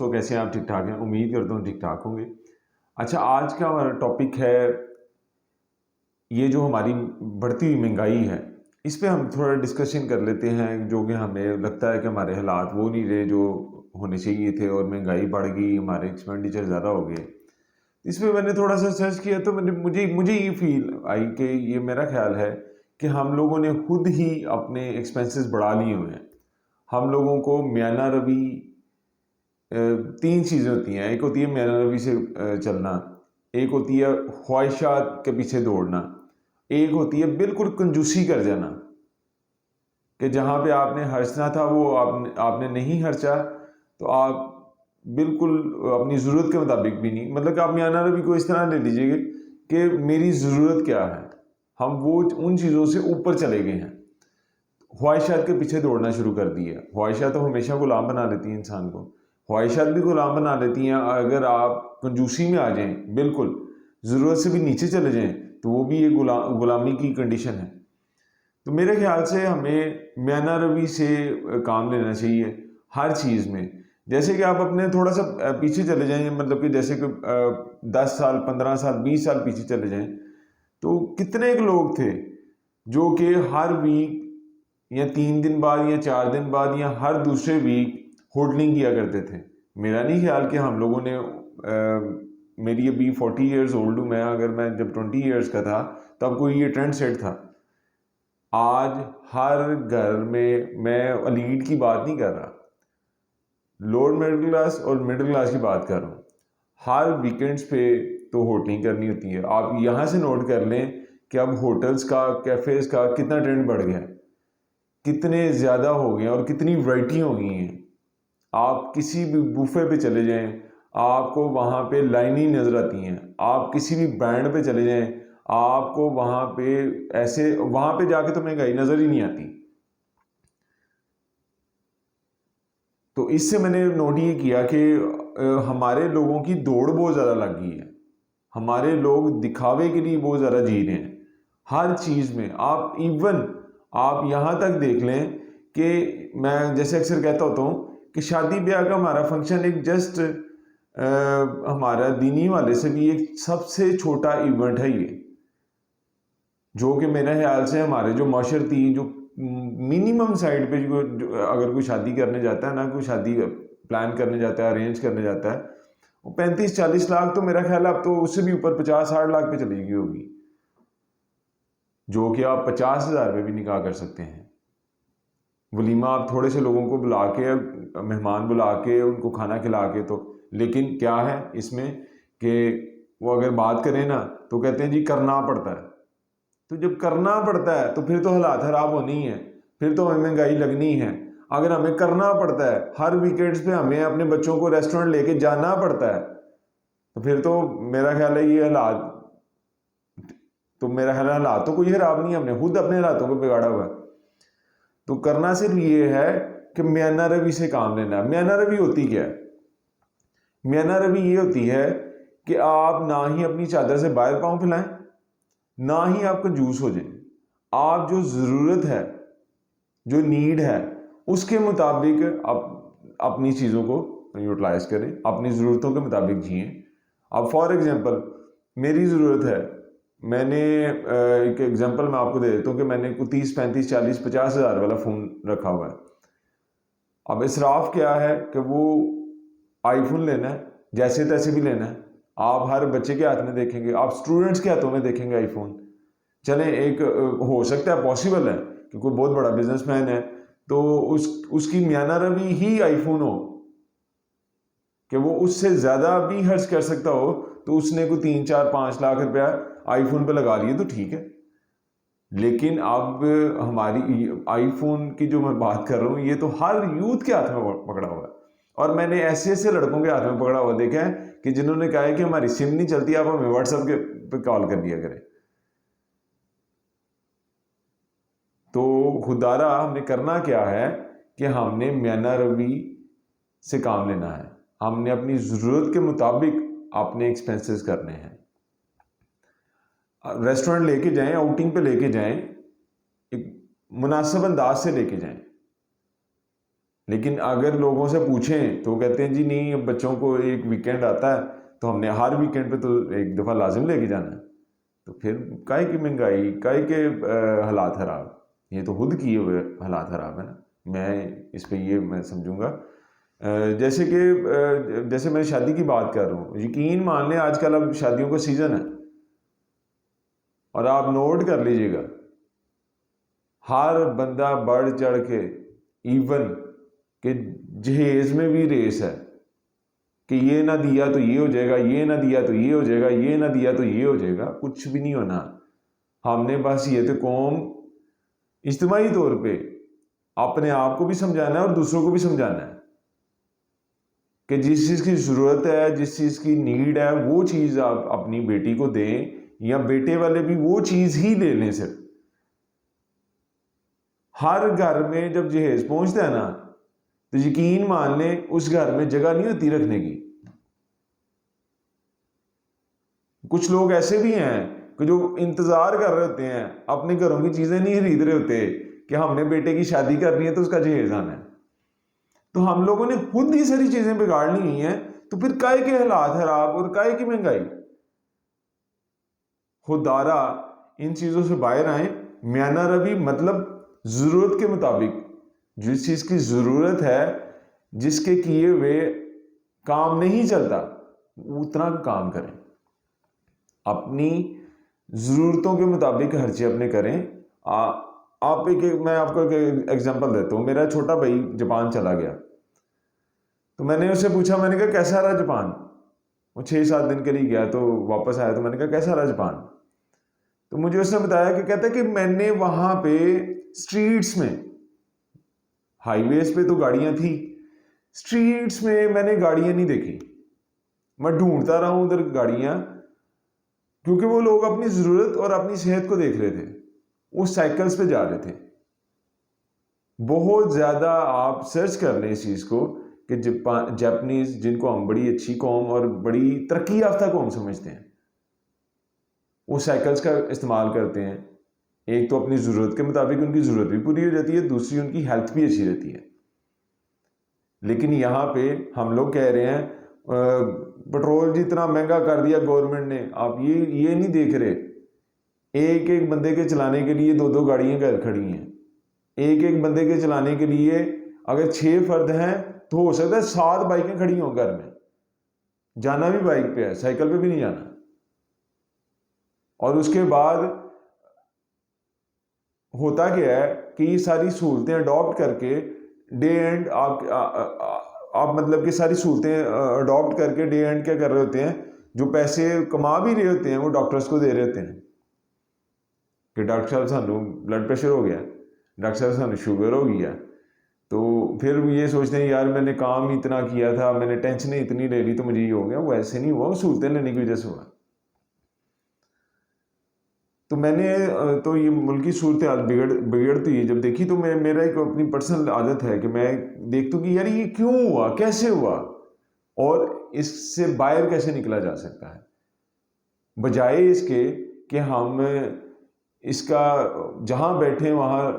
دوستوں، کیسے ہیں آپ؟ ٹھیک ٹھاک ہیں؟ امید کرتا ہوں ٹھیک ٹھاک ہوں گے۔ اچھا، آج کا ہمارا ٹاپک ہے یہ جو ہماری بڑھتی ہوئی مہنگائی ہے، اس پہ ہم تھوڑا ڈسکشن کر لیتے ہیں، جو کہ ہمیں لگتا ہے کہ ہمارے حالات وہ نہیں رہے جو ہونے چاہیے تھے، اور مہنگائی بڑھ گئی، ہمارے ایکسپینڈیچر زیادہ ہو گئے۔ اس پہ میں نے تھوڑا سا سرچ کیا تو مجھے یہ فیل آئی کہ یہ میرا خیال ہے کہ ہم لوگوں نے خود ہی اپنے ایکسپینسز بڑھا لیے ہوئے ہیں۔ ہم لوگوں کو میانہ روی، تین چیزیں ہوتی ہیں، ایک ہوتی ہے میانہ روی سے چلنا، ایک ہوتی ہے خواہشات کے پیچھے دوڑنا، ایک ہوتی ہے بالکل کنجوسی کر جانا، کہ جہاں پہ آپ نے خرچنا تھا وہ آپ نے نہیں خرچا، تو آپ بالکل اپنی ضرورت کے مطابق بھی نہیں، مطلب کہ آپ میانہ روی کو اس طرح لے لیجیے گا کہ میری ضرورت کیا ہے، ہم وہ ان چیزوں سے اوپر چلے گئے ہیں، خواہشات کے پیچھے دوڑنا شروع کر دی ہے۔ خواہشات تو ہمیشہ غلام بنا لیتی ہیں انسان کو، خواہشات بھی غلام بنا لیتی ہیں۔ اگر آپ کنجوسی میں آ جائیں، بالکل ضرورت سے بھی نیچے چلے جائیں، تو وہ بھی ایک غلامی کی کنڈیشن ہے۔ تو میرے خیال سے ہمیں میانہ روی سے کام لینا چاہیے ہر چیز میں۔ جیسے کہ آپ اپنے تھوڑا سا پیچھے چلے جائیں، مطلب کہ جیسے کہ 10 سال 15 سال 20 سال پیچھے چلے جائیں، تو کتنے لوگ تھے جو کہ ہر ویک یا 3 دن بعد یا 4 دن بعد یا ہر دوسرے ویک ہوٹلنگ کیا کرتے تھے۔ میرا نہیں خیال کہ ہم لوگوں نے میری ابھی 40 ایئرز اولڈ ہوں میں، اگر میں جب 20 ایئرز کا تھا تب کوئی یہ ٹرینڈ سیٹ تھا۔ آج ہر گھر میں ایلیٹ کی بات نہیں کر رہا، لوور مڈل کلاس اور مڈل کلاس کی بات کر رہا ہوں، ہر ویکینڈز پہ تو ہوٹلنگ کرنی ہوتی ہے۔ آپ یہاں سے نوٹ کر لیں کہ اب ہوٹلز کا، کیفیز کا کتنا ٹرینڈ بڑھ گیا ہے، کتنے زیادہ ہو گئے ہیں اور کتنی ورائٹی ہو گئی ہیں۔ آپ کسی بھی بوفے پہ چلے جائیں، آپ کو وہاں پہ لائنیں نظر آتی ہیں۔ آپ کسی بھی برانڈ پہ چلے جائیں، آپ کو وہاں پہ وہاں پہ جا کے تو مہنگائی نظر ہی نہیں آتی۔ تو اس سے میں نے نوٹ یہ کیا کہ ہمارے لوگوں کی دوڑ بہت زیادہ لگ گئی ہے، ہمارے لوگ دکھاوے کے لیے بہت زیادہ جی رہے ہیں ہر چیز میں۔ آپ یہاں تک دیکھ لیں کہ میں جیسے اکثر کہتا ہوتا ہوں کہ شادی بیاہ کا ہمارا فنکشن ایک جسٹ ہمارا دینی والے سے بھی ایک سب سے چھوٹا ایونٹ ہے یہ، جو کہ میرے خیال سے ہمارے جو معاشرتی جو منیمم سائڈ پہ اگر کوئی شادی کرنے جاتا ہے نا، کوئی شادی پلان کرنے جاتا ہے، ارینج کرنے جاتا ہے، وہ 35-40 لاکھ تو میرا خیال ہے اب تو اس سے بھی اوپر 50-60 لاکھ پہ چلی گئی ہوگی، جو کہ آپ 50,000 پہ بھی نکاح کر سکتے ہیں۔ ولیمہ آپ تھوڑے سے لوگوں کو بلا کے، مہمان بلا کے، ان کو کھانا کھلا کے، تو لیکن کیا ہے اس میں کہ وہ اگر بات کریں نا تو کہتے ہیں جی کرنا پڑتا ہے۔ تو جب کرنا پڑتا ہے تو پھر تو حالات خراب ہونی ہے، پھر تو ہمیں مہنگائی لگنی ہے۔ اگر ہمیں کرنا پڑتا ہے، ہر ویکینڈز پہ ہمیں اپنے بچوں کو ریسٹورنٹ لے کے جانا پڑتا ہے، تو پھر تو میرا خیال ہے یہ حالات تو کوئی خراب نہیں ہے، ہم نے خود اپنے حالاتوں کو بگاڑا ہوا ہے۔ تو کرنا صرف یہ ہے کہ میانہ روی سے کام لینا ہے۔ میانہ روی ہوتی کیا ہے؟ میانہ روی یہ ہوتی ہے کہ آپ نہ ہی اپنی چادر سے باہر پاؤں پھیلائیں، نہ ہی آپ کنجوس ہو جائیں۔ آپ جو ضرورت ہے، جو نیڈ ہے، اس کے مطابق آپ اپنی چیزوں کو یوٹیلائز کریں، اپنی ضرورتوں کے مطابق جئیں۔ اب فار ایگزامپل میری ضرورت ہے، میں نے ایک ایگزامپل میں آپ کو دے دیتا ہوں کہ میں نے 30 35 40 50 ہزار والا فون رکھا ہوا ہے۔ اب اسراف کیا ہے کہ وہ آئی فون لینا ہے، جیسے تیسے بھی لینا ہے۔ آپ ہر بچے کے ہاتھ میں دیکھیں گے، آپ اسٹوڈنٹس کے ہاتھوں میں دیکھیں گے آئی فون۔ چلیں ایک ہو سکتا ہے پاسبل ہے کہ کوئی بہت بڑا بزنس مین ہے تو اس کی میانہ روی ہی آئی فون ہو، کہ وہ اس سے زیادہ بھی خرچ کر سکتا ہو، تو اس نے کوئی 3 4 5 لاکھ روپیہ آئی فون پہ لگا لیے تو ٹھیک ہے۔ لیکن اب ہماری آئی فون کی جو میں بات کر رہا ہوں، یہ تو ہر یوتھ کے ہاتھ میں پکڑا ہوا ہے، اور میں نے ایسے لڑکوں کے ہاتھ میں پکڑا ہوا دیکھا ہے کہ جنہوں نے کہا ہے کہ ہماری سم نہیں چلتی، آپ ہمیں واٹس ایپ پہ کال کر دیا کریں۔ تو خدارہ ہم نے کرنا کیا ہے کہ ہم نے میانہ روی سے کام لینا ہے، ہم نے اپنی ضرورت کے مطابق اپنے ایکسپینسز کرنے ہیں۔ ریسٹورنٹ لے کے جائیں، آؤٹنگ پہ لے کے جائیں، ایک مناسب انداز سے لے کے جائیں۔ لیکن اگر لوگوں سے پوچھیں تو کہتے ہیں جی نہیں، اب بچوں کو ایک ویکینڈ آتا ہے تو ہم نے ہر ویکینڈ پہ تو ایک دفعہ لازم لے کے جانا ہے. تو پھر کائے کی مہنگائی، کائے کے حالات خراب؟ یہ تو خود کیے ہوئے حالات خراب ہے نا. میں اس پہ یہ میں سمجھوں گا جیسے کہ جیسے میں شادی کی بات کر رہا ہوں، یقین مان لیں آج کل اب شادیوں کا سیزن ہے، اور آپ نوٹ کر لیجئے گا ہر بندہ بڑھ چڑھ کے، ایون کہ جہیز میں بھی ریس ہے کہ یہ نہ دیا تو یہ ہو جائے گا، یہ نہ دیا تو یہ ہو جائے گا، یہ نہ دیا تو یہ ہو جائے گا. کچھ بھی نہیں ہونا. ہم نے بس یہ تو قوم اجتماعی طور پہ اپنے آپ کو بھی سمجھانا ہے اور دوسروں کو بھی سمجھانا ہے کہ جس چیز کی ضرورت ہے، جس چیز کی نیڈ ہے، وہ چیز آپ اپنی بیٹی کو دیں، یا بیٹے والے بھی وہ چیز ہی لے لیں. صرف ہر گھر میں جب جہیز پہنچتا ہے نا تو یقین مان لیں اس گھر میں جگہ نہیں ہوتی رکھنے کی. کچھ لوگ ایسے بھی ہیں کہ جو انتظار کر رہے ہوتے ہیں، اپنے گھروں کی چیزیں نہیں خرید رہے ہوتے کہ ہم نے بیٹے کی شادی کرنی ہے تو اس کا جہیز آنا ہے. تو ہم لوگوں نے خود ہی ساری چیزیں بگاڑ لی ہیں. تو پھر کائے کے حالات خراب اور کائے کی مہنگائی؟ خوددارا ان چیزوں سے باہر آئیں. میانہ روی مطلب ضرورت کے مطابق جس چیز کی ضرورت ہے، جس کے کیے ہوئے کام نہیں چلتا، اتنا کام کریں. اپنی ضرورتوں کے مطابق ہر چیز اپنے کریں. میں آپ کو ایک ایگزامپل دیتا ہوں. میرا چھوٹا بھائی جاپان چلا گیا، تو میں نے اس سے پوچھا، میں نے کہا کیسا رہا جاپان؟ وہ 6-7 دن کے لیے گیا تو واپس آیا. تو میں نے کہا کیسا رہا جاپان؟ تو مجھے اس نے بتایا کہ کہتا ہے کہ میں نے وہاں پہ اسٹریٹس میں، ہائی ویز پہ تو گاڑیاں تھی، اسٹریٹس میں میں نے گاڑیاں نہیں دیکھی. میں ڈھونڈتا رہا ہوں ادھر گاڑیاں، کیونکہ وہ لوگ اپنی ضرورت اور اپنی صحت کو دیکھ رہے تھے. وہ سائیکلز پہ جا رہے تھے. بہت زیادہ آپ سرچ کر لیں اس چیز کو کہ جاپنیز، جن کو ہم بڑی اچھی قوم اور بڑی ترقی یافتہ قوم سمجھتے ہیں، وہ سائیکلز کا استعمال کرتے ہیں. ایک تو اپنی ضرورت کے مطابق ان کی ضرورت بھی پوری ہو جاتی ہے، دوسری ان کی ہیلتھ بھی اچھی رہتی ہے. لیکن یہاں پہ ہم لوگ کہہ رہے ہیں پٹرول جتنا مہنگا کر دیا گورنمنٹ نے. آپ یہ نہیں دیکھ رہے ایک ایک بندے کے چلانے کے لیے 2 گاڑیاں گھر کھڑی ہیں. ایک ایک بندے کے چلانے کے لیے اگر 6 فرد ہیں تو ہو سکتا ہے 7 بائکیں کھڑی ہوں گھر میں. جانا بھی بائک پہ ہے، سائیکل پہ بھی نہیں جانا. اور اس کے بعد ہوتا کیا ہے کہ یہ ساری سہولتیں اڈاپٹ کر کے ڈے اینڈ آپ مطلب کہ ساری سہولتیں اڈاپٹ کر کے ڈے اینڈ کیا کر رہے ہوتے ہیں، جو پیسے کما بھی رہے ہوتے ہیں وہ ڈاکٹرز کو دے رہے ہوتے ہیں کہ ڈاکٹر صاحب سانو بلڈ پریشر ہو گیا، ڈاکٹر صاحب سانو شوگر ہو گیا. تو پھر یہ سوچتے ہیں یار میں نے کام اتنا کیا تھا، میں نے ٹینشنیں اتنی لے لی تو مجھے یہ ہو گیا. وہ ایسے نہیں ہوا، وہ سہولتیں لینے کی وجہ سے ہوا. تو میں نے تو یہ ملکی صورتحال بگڑتی ہے جب دیکھی، تو میرا ایک اپنی پرسنل عادت ہے کہ میں دیکھتا ہوں کہ یار یہ کیوں ہوا، کیسے ہوا، اور اس سے باہر کیسے نکلا جا سکتا ہے، بجائے اس کے کہ ہم اس کا جہاں بیٹھیں وہاں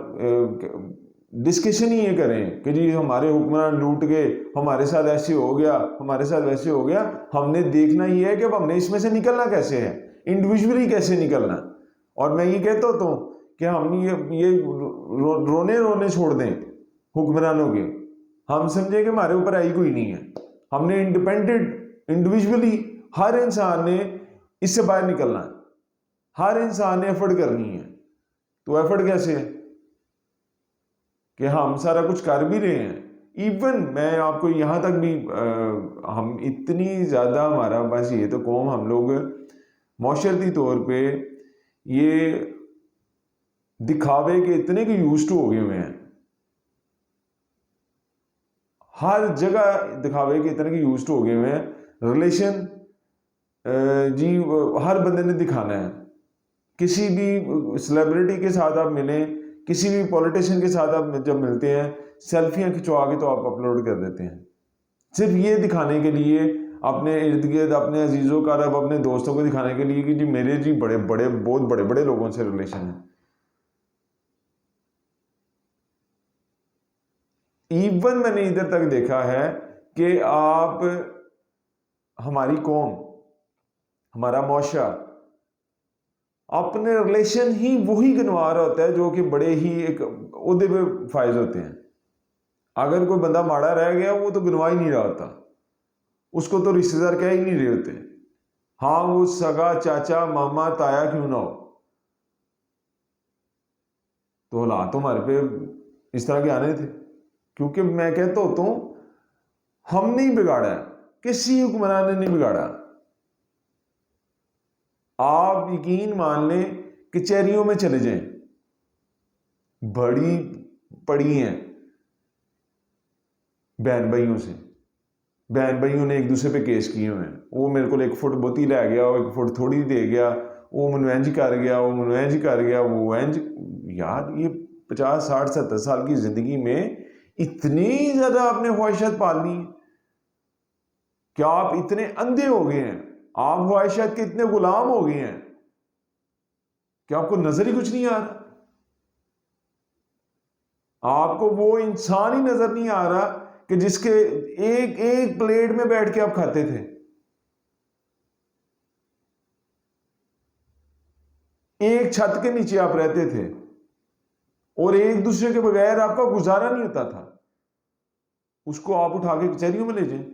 ڈسکشن ہی یہ کریں کہ جی ہمارے حکمران لوٹ گئے، ہمارے ساتھ ایسے ہو گیا، ہمارے ساتھ ویسے ہو گیا. ہم نے دیکھنا یہ ہے کہ اب ہم نے اس میں سے نکلنا کیسے ہے، انڈیویجولی کیسے نکلنا. اور میں یہ کہتا ہوتا ہوں کہ ہم یہ رونے چھوڑ دیں حکمرانوں کے. ہم سمجھیں کہ ہمارے اوپر آئی کوئی نہیں ہے. ہم نے انڈیویجولی ہر انسان نے اس سے باہر نکلنا ہے. ہر انسان نے ایفرٹ کرنی ہے. تو ایفرٹ کیسے ہے کہ ہم سارا کچھ کر بھی رہے ہیں. ایون میں آپ کو یہاں تک بھی ہم اتنی زیادہ ہمارا بس یہ تو قوم، ہم لوگ معاشرتی طور پہ یہ دکھاوے کے اتنے کہ یوز ٹو ہو گئے ہوئے ہیں. ہر جگہ دکھاوے کے اتنے کہ یوز ٹو ہو گئے ہوئے ہیں. ریلیشن جی ہر بندے نے دکھانا ہے. کسی بھی سیلیبریٹی کے ساتھ آپ ملیں، کسی بھی پولیٹیشین کے ساتھ آپ جب ملتے ہیں، سیلفیاں کھنچوا کے تو آپ اپلوڈ کر دیتے ہیں، صرف یہ دکھانے کے لیے اپنے ارد گرد اپنے عزیزوں کا رب اپنے دوستوں کو دکھانے کے لیے کہ جی میرے جی بہت بڑے بڑے لوگوں سے ریلیشن ہے. ایون میں نے ادھر تک دیکھا ہے کہ آپ ہماری قوم، ہمارا معاشرہ اپنے ریلیشن ہی وہی گنوا رہا ہوتا ہے جو کہ بڑے ہی ایک عہدے پہ فائز ہوتے ہیں. اگر کوئی بندہ ماڑا رہ گیا وہ تو گنوا ہی نہیں رہا ہوتا، اس کو تو رشتے دار کہہ ہی نہیں رہے ہوتے، ہاں وہ سگا چاچا ماما تایا کیوں نہ ہو. تو حالات ہمارے پہ اس طرح کے آنے تھے، کیونکہ میں کہتا ہوتا ہوں ہم نہیں بگاڑا ہے، کسی حکمران نے نہیں بگاڑا. آپ یقین مان لیں کچہریوں میں چلے جائیں، بڑی پڑی ہیں بہن بھائیوں سے، بہن بھائیوں نے ایک دوسرے پہ کیس کیے ہوئے ہیں، وہ میرے کو 1 فٹ بوتی لے گیا، وہ 1 فٹ تھوڑی دے گیا، وہ منوینج کر گیا، وہ منوینج کر گیا، وہ وینج. یار یہ 50 60 70 سال کی زندگی میں اتنی زیادہ آپ نے خواہشات پالنی کہ آپ اتنے اندھے ہو گئے ہیں، آپ خواہشات کے اتنے غلام ہو گئے ہیں کہ آپ کو نظر ہی کچھ نہیں آ رہا. آپ کو وہ انسان ہی نظر نہیں آ رہا کہ جس کے ایک ایک پلیٹ میں بیٹھ کے آپ کھاتے تھے، ایک چھت کے نیچے آپ رہتے تھے، اور ایک دوسرے کے بغیر آپ کا گزارا نہیں ہوتا تھا. اس کو آپ اٹھا کے کچہریوں میں لے جائیں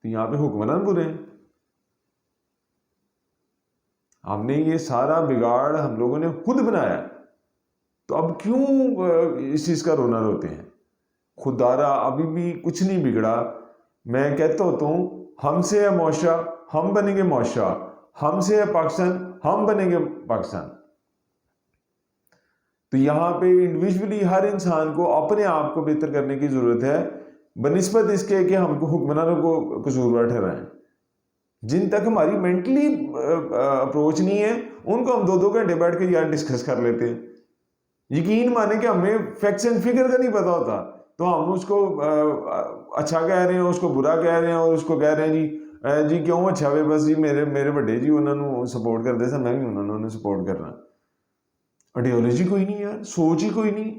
تو یہاں پہ حکمران برے ہیں. ہم نے یہ سارا بگاڑ ہم لوگوں نے خود بنایا، تو اب کیوں اس چیز کا رونا روتے ہیں؟ خدارا ابھی بھی کچھ نہیں بگڑا. میں کہتا ہوتا ہوں ہم سے ہے معاشرہ، ہم بنیں گے معاشرہ، ہم سے ہے پاکستان، ہم بنیں گے پاکستان. تو یہاں پہ انڈیویجولی ہر انسان کو اپنے آپ کو بہتر کرنے کی ضرورت ہے، بنسبت اس کے کہ ہم کو حکمرانوں کو قصوروار ٹھہرائیں. جن تک ہماری مینٹلی اپروچ نہیں ہے ان کو ہم 2 گھنٹے بیٹھ کے یار ڈسکس کر لیتے ہیں. یقین مانے کہ ہمیں فیکٹس اینڈ فگر کا نہیں پتا ہوتا، تو ہم اس کو اچھا کہہ رہے ہیں، اس کو برا کہہ رہے ہیں، اور اس کو کہہ رہے ہیں جی کیوں اچھا ہوئے، بس جی میرے بڑے جی انہوں نے سپورٹ کر دے سا، میں بھی انہوں نے سپورٹ کرنا. آئیڈیالوجی کوئی نہیں یار، سوچ ہی کوئی نہیں،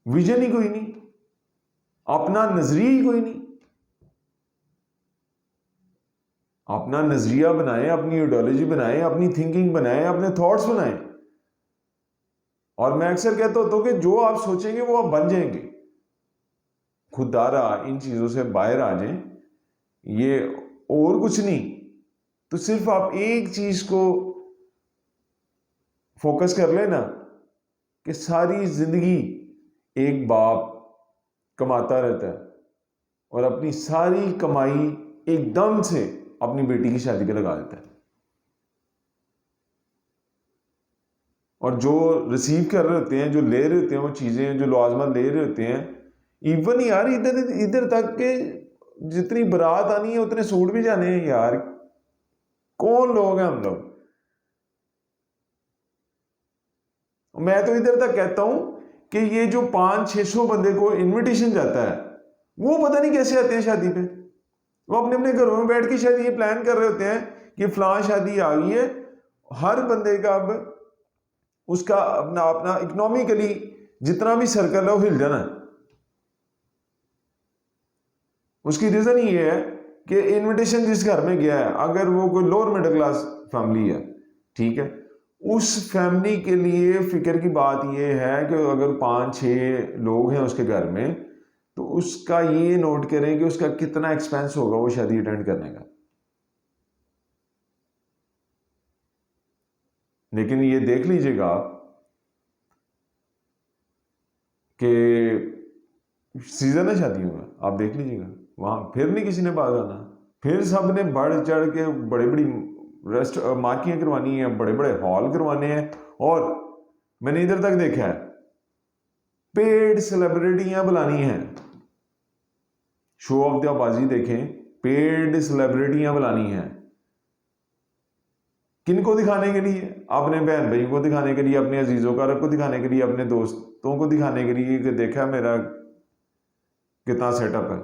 ویژن ہی کوئی نہیں، اپنا نظریہ ہی کوئی نہیں. اپنا نظریہ بنائیں، اپنی آئیڈیالوجی بنائیں، اپنی تھنکنگ بنائیں، اپنے تھاٹس بنائیں. اور میں اکثر کہتا ہوتا ہوں کہ جو آپ سوچیں گے وہ آپ بن جائیں گے. خوددارا ان چیزوں سے باہر آ جائیں، یہ اور کچھ نہیں. تو صرف آپ ایک چیز کو فوکس کر لیں نا کہ ساری زندگی ایک باپ کماتا رہتا ہے اور اپنی ساری کمائی ایک دم سے اپنی بیٹی کی شادی پہ لگا دیتا ہے، اور جو ریسیو کر رہے ہوتے ہیں، جو لے رہے ہوتے ہیں وہ چیزیں، جو لوازمات لے رہے ہوتے ہیں، ایون یار ادھر تک کہ جتنی برات آنی ہے اتنے سوٹ بھی جانے ہیں. یار کون لوگ ہیں ہم لوگ؟ میں تو ادھر تک کہتا ہوں کہ یہ جو 500-600 بندے کو انویٹیشن جاتا ہے وہ پتہ نہیں کیسے آتے ہیں شادی پہ. وہ اپنے اپنے گھروں میں بیٹھ کے شاید یہ پلان کر رہے ہوتے ہیں کہ فلاں شادی آ گئی ہے، ہر بندے کا اب اس کا اپنا اکنامکلی جتنا بھی سرکل ہے وہ ہل جانا ہے. اس کی ریزن یہ ہے کہ انویٹیشن جس گھر میں گیا ہے، اگر وہ کوئی لوور مڈل کلاس فیملی ہے، ٹھیک ہے، اس فیملی کے لیے فکر کی بات یہ ہے کہ اگر 5-6 لوگ ہیں اس کے گھر میں، تو اس کا یہ نوٹ کریں کہ اس کا کتنا ایکسپینس ہوگا وہ شادی اٹینڈ کرنے کا. لیکن یہ دیکھ لیجئے گا آپ کہ سیزن ہے شادیوں کا، آپ دیکھ لیجئے گا وہاں پھر نہیں کسی نے باز آنا، پھر سب نے بڑھ چڑھ کے بڑی بڑی مارکیاں کروانی ہیں، بڑے بڑے ہال کروانے ہیں. اور میں نے ادھر تک دیکھا ہے پیڈ سیلیبریٹیاں بلانی ہیں، شو آف دا بازی دیکھیں، پیڈ سیلیبریٹیاں بلانی ہیں. کن کو دکھانے کے لیے؟ اپنے بہن بھائی کو دکھانے کے لیے، اپنے عزیزوں کا رب کو دکھانے کے لیے، اپنے دوستوں کو دکھانے کے لیے کہ دیکھا میرا کتنا سیٹ اپ ہے،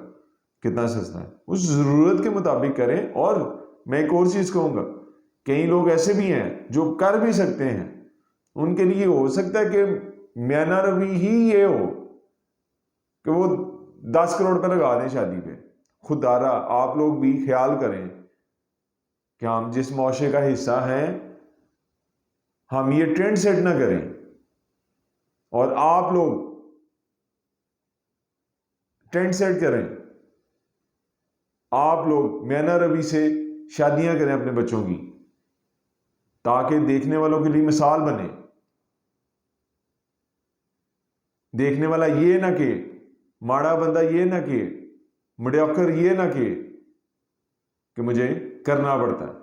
کتنا سستا ہے. اس ضرورت کے مطابق کریں. اور میں ایک اور چیز کہوں گا، کئی لوگ ایسے بھی ہیں جو کر بھی سکتے ہیں، ان کے لیے ہو سکتا ہے کہ میانہ روی ہی یہ ہو کہ وہ 10 کروڑ پہ لگا دیں شادی پہ. خدارا آپ لوگ بھی خیال کریں کہ ہم جس معاشرے کا حصہ ہیں ہم یہ ٹرینڈ سیٹ نہ کریں، اور آپ لوگ ٹرینڈ سیٹ کریں. آپ لوگ مینا روی سے شادیاں کریں اپنے بچوں کی، تاکہ دیکھنے والوں کے لیے مثال بنے. دیکھنے والا یہ نہ کہ ماڑا بندہ یہ نہ کہ مڈیوکر یہ نہ کہ مجھے کرنا پڑتا ہے.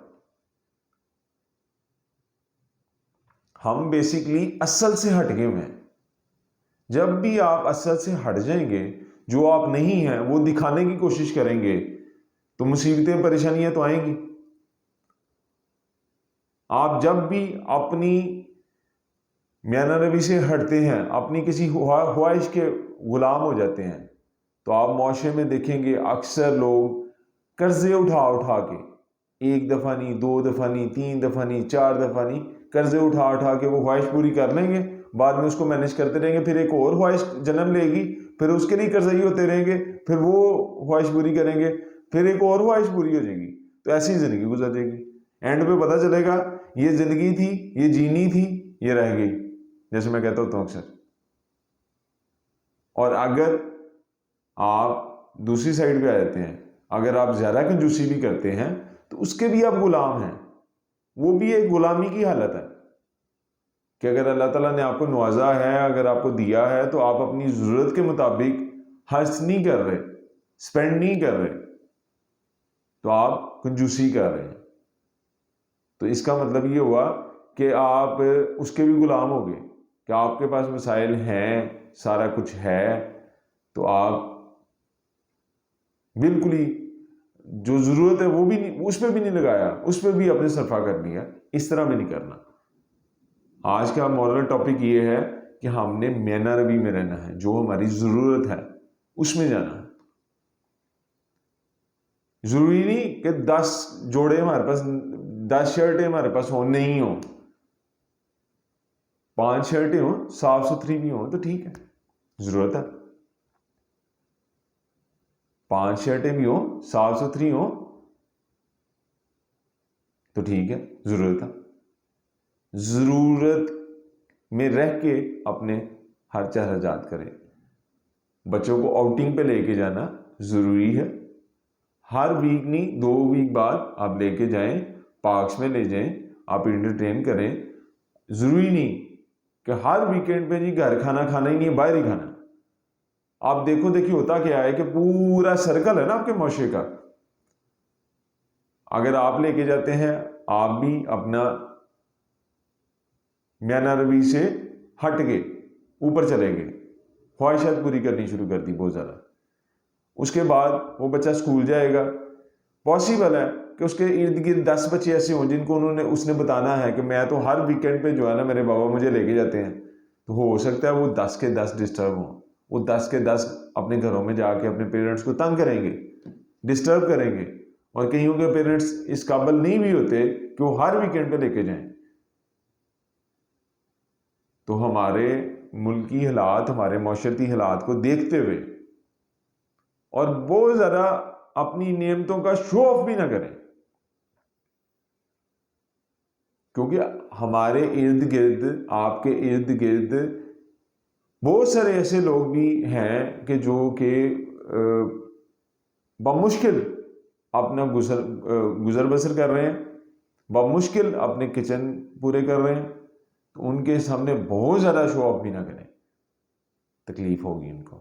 ہم بیسیکلی اصل سے ہٹ گئے ہوئے ہیں. جب بھی آپ اصل سے ہٹ جائیں گے، جو آپ نہیں ہیں وہ دکھانے کی کوشش کریں گے، تو مصیبتیں پریشانیاں تو آئیں گی. آپ جب بھی اپنی میانہ روی سے ہٹتے ہیں، اپنی کسی خواہش کے غلام ہو جاتے ہیں، تو آپ معاشرے میں دیکھیں گے اکثر لوگ قرضے اٹھا اٹھا کے، 1 دفعہ نہیں، 2 دفعہ نہیں، 3 دفعہ نہیں، 4 دفعہ نہیں، قرضے اٹھا اٹھا کے وہ خواہش پوری کر لیں گے، بعد میں اس کو مینیج کرتے رہیں گے، پھر ایک اور خواہش جنم لے گی، پھر اس کے لیے قرضائی ہوتے رہیں گے، پھر وہ خواہش پوری کریں گے، پھر ایک اور خواہش پوری ہو جائے گی. تو ایسی زندگی گزر جائے گی. اینڈ پہ پتہ چلے گا یہ زندگی تھی، یہ جینی تھی، یہ رہ گئی، جیسے میں کہتا ہوتا ہوں اکثر. اور اگر آپ دوسری سائڈ پہ آ جاتے ہیں، اگر آپ زیادہ کنجوسی بھی کرتے ہیں تو اس کے بھی آپ غلام ہیں. وہ بھی ایک غلامی کی حالت ہے کہ اگر اللہ تعالیٰ نے آپ کو نوازا ہے، اگر آپ کو دیا ہے، تو آپ اپنی ضرورت کے مطابق خرچ نہیں کر رہے، سپینڈ نہیں کر رہے، تو آپ کنجوسی کر رہے ہیں. تو اس کا مطلب یہ ہوا کہ آپ اس کے بھی غلام ہو گئے کہ آپ کے پاس وسائل ہیں، سارا کچھ ہے، تو آپ بالکل ہی جو ضرورت ہے وہ بھی نہیں، اس پہ بھی نہیں لگایا، اس پہ بھی اپنے صرفہ کر لیا. اس طرح بھی نہیں کرنا. آج کا مورل ٹاپک یہ ہے کہ ہم نے مینا روی میں رہنا ہے، جو ہماری ضرورت ہے اس میں جانا ہے. ضروری نہیں کہ 10 جوڑے ہمارے پاس، 10 شرٹیں ہمارے پاس ہوں، نہیں ہوں، 5 شرٹیں ہوں، صاف ستھری بھی ہوں تو ٹھیک ہے، ضرورت ہے. 5 شرٹیں بھی ہوں، صاف ستھری ہوں تو ٹھیک ہے، ضرورت ہے. ضرورت میں رہ کے اپنے ہر چہرجات کریں. بچوں کو آؤٹنگ پہ لے کے جانا ضروری ہے. ہر ویک نہیں، 2 ویک بعد آپ لے کے جائیں، پارکس میں لے جائیں، آپ انٹرٹین کریں. ضروری نہیں کہ ہر ویکینڈ پہ جی گھر کھانا کھانا ہی نہیں ہے، باہر ہی کھانا. آپ دیکھو دیکھی ہوتا کیا ہے کہ پورا سرکل ہے نا آپ کے معاشرے کا. اگر آپ لے کے جاتے ہیں، آپ بھی اپنا میانہ روی سے ہٹ کے اوپر چلے گئے، خواہشات پوری کرنی شروع کر دی بہت زیادہ. اس کے بعد وہ بچہ اسکول جائے گا، پاسبل ہے کہ اس کے ارد گرد 10 بچے ایسے ہوں جن کو اس نے بتانا ہے کہ میں تو ہر ویکینڈ پہ جو ہے نا میرے بابا مجھے لے کے جاتے ہیں. تو ہو سکتا ہے وہ 10 کے 10 ڈسٹرب ہوں، وہ 10 کے 10 اپنے گھروں میں جا کے اپنے پیرنٹس کو تنگ کریں گے، ڈسٹرب کریں گے. اور کئیوں کے پیرنٹس اس قابل نہیں بھی ہوتے کہ وہ ہر ویکینڈ پہ لے کے جائیں. تو ہمارے ملکی حالات، ہمارے معاشرتی حالات کو دیکھتے ہوئے اور بہت زیادہ اپنی نعمتوں کا شو آف بھی نہ کریں، کیونکہ ہمارے ارد گرد، آپ کے ارد گرد بہت سارے ایسے لوگ بھی ہیں کہ جو کہ بمشکل اپنا گزر بسر کر رہے ہیں، بمشکل اپنے کچن پورے کر رہے ہیں. تو ان کے سامنے بہت زیادہ شو آف بھی نہ کریں، تکلیف ہوگی ان کو.